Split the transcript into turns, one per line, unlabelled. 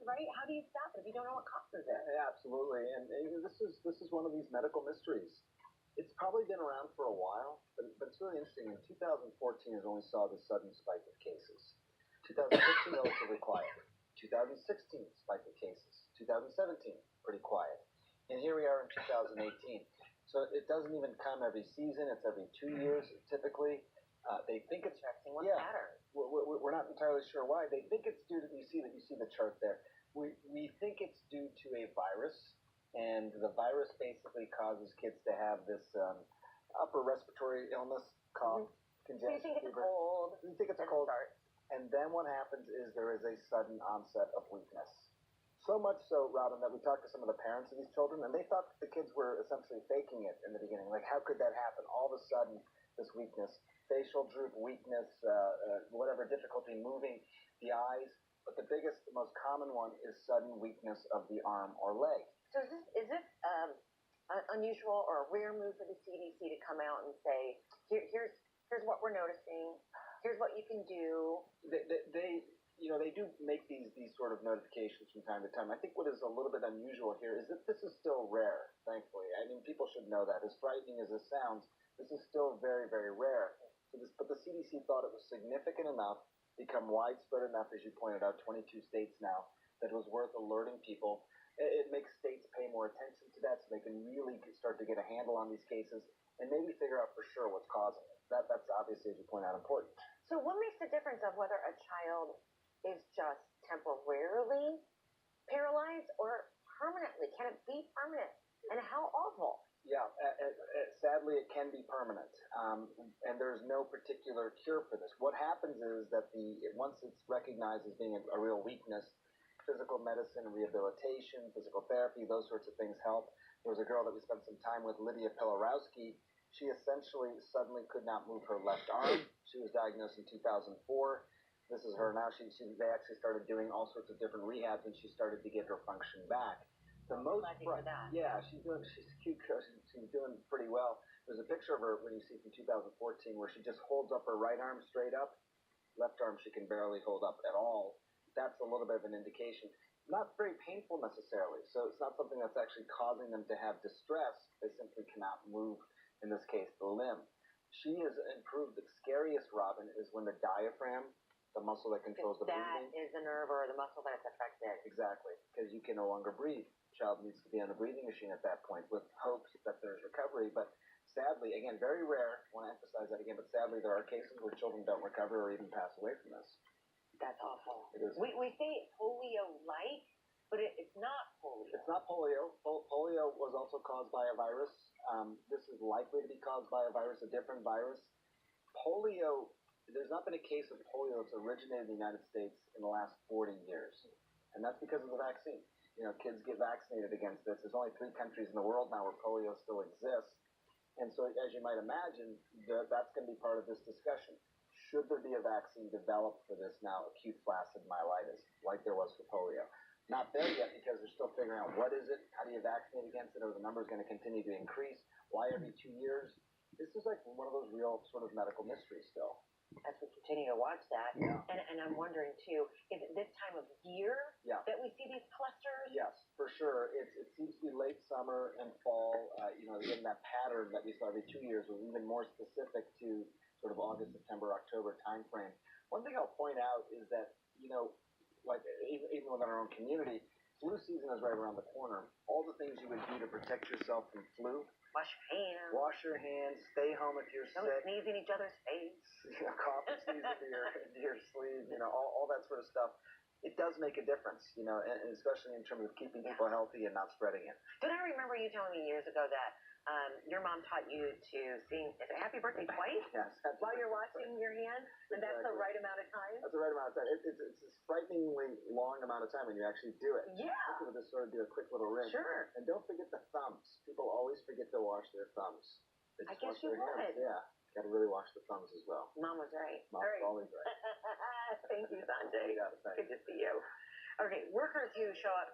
right? How do you stop it if you don't know what causes it?
Yeah, absolutely. And this is one of these medical mysteries. It's probably been around for a while, but it's really interesting. In 2014 is when we saw the sudden spike of cases. 2015 relatively quiet. 2016 spike of cases. 2017 pretty quiet. And here we are in 2018. So it doesn't even come every season. It's every 2 years typically. They think it's
Interesting. What pattern?
We're not entirely sure why. They think it's due to you see the chart there. We think it's due to a virus, and the virus basically causes kids to have this upper respiratory illness, cough, congestion.
So you think it's a cold?
You think it's a cold. And then what happens is there is a sudden onset of weakness. So much so, Robin, that we talked to some of the parents of these children, and they thought the kids were essentially faking it in the beginning. Like, how could that happen? All of a sudden, this weakness, facial droop, weakness, whatever, difficulty moving the eyes. But the biggest, the most common one is sudden weakness of the arm or leg.
So is this unusual or a rare move for the CDC to come out and say, here's what we're noticing, here's what you can do?
They do make these sort of notifications from time to time. I think what is a little bit unusual here is that this is still rare, thankfully. I mean, people should know that. As frightening as this sounds, this is still very, very rare. But the CDC thought it was significant enough, become widespread enough, as you pointed out, 22 states now, that it was worth alerting people. It makes states pay more attention to that so they can really start to get a handle on these cases and maybe figure out for sure what's causing it. That's obviously, as you point out, important.
So what makes the difference of whether a child is just temporarily paralyzed or permanently? Can it be permanent? And how awful?
Yeah, sadly, it can be permanent, and there's no particular cure for this. What happens is that once it's recognized as being a real weakness, physical medicine, rehabilitation, physical therapy, those sorts of things help. There was a girl that we spent some time with, Lydia Pilorowski. She essentially suddenly could not move her left arm. She was diagnosed in 2004. This is her now. They actually started doing all sorts of different rehabs, and she started to get her function back. Yeah, she's cute. She's doing pretty well. There's a picture of her when you see from 2014 where she just holds up her right arm straight up. Left arm she can barely hold up at all. That's a little bit of an indication. Not very painful necessarily. So it's not something that's actually causing them to have distress. They simply cannot move, in this case, the limb. She has improved. The scariest, Robin, is when the diaphragm, the muscle that controls the breathing.
That is the nerve or the muscle that's affected.
Exactly, because you can no longer breathe. Child needs to be on a breathing machine at that point with hopes that there's recovery. But sadly, again, very rare. I want to emphasize that again, but sadly there are cases where children don't recover or even pass away from this.
That's awful.
It is.
We say polio-like, but it's not polio.
It's not polio. Polio was also caused by a virus. This is likely to be caused by a virus, a different virus. Polio, there's not been a case of polio that's originated in the United States in the last 40 years. And that's because of the vaccine. Kids get vaccinated against this. There's only 3 countries in the world now where polio still exists. And so, as you might imagine, that's going to be part of this discussion. Should there be a vaccine developed for this now, acute flaccid myelitis, like there was for polio? Not there yet because they're still figuring out what is it, how do you vaccinate against it, are the numbers going to continue to increase? Why every 2 years? This is like one of those real sort of medical mysteries still.
As we continue to watch that.
Yeah.
And I'm wondering, too, is it this time of year that we see these clusters?
Yes, for sure. It seems to be late summer and fall. Again, that pattern that we saw every 2 years was even more specific to sort of August, September, October timeframe. One thing I'll point out is that, like even within our own community, flu season is right around the corner. All the things you would do to protect yourself from flu.
Wash your hands.
Wash your hands. Stay home if you're sick.
Don't sneeze in each other's face.
Cough and sneeze into your sleeve. All that sort of stuff. It does make a difference, and especially in terms of keeping people healthy and not spreading it.
Did I remember you telling me years ago that your mom taught you to sing Happy Birthday twice?
Yes.
While you're washing your hands? And that's the right amount of time?
That's the right amount of time. It's a frighteningly long amount of time when you actually do it.
Yeah.
People just sort of do a quick little rinse.
Sure.
And don't forget the thumbs. People always forget to wash their thumbs.
I guess you would.
Yeah. Got to really wash the thumbs as well.
Mom was right.
Mom's always right.
Thank you, Sanjay.
Yeah, thanks.
Good to see you. Okay, workers who show up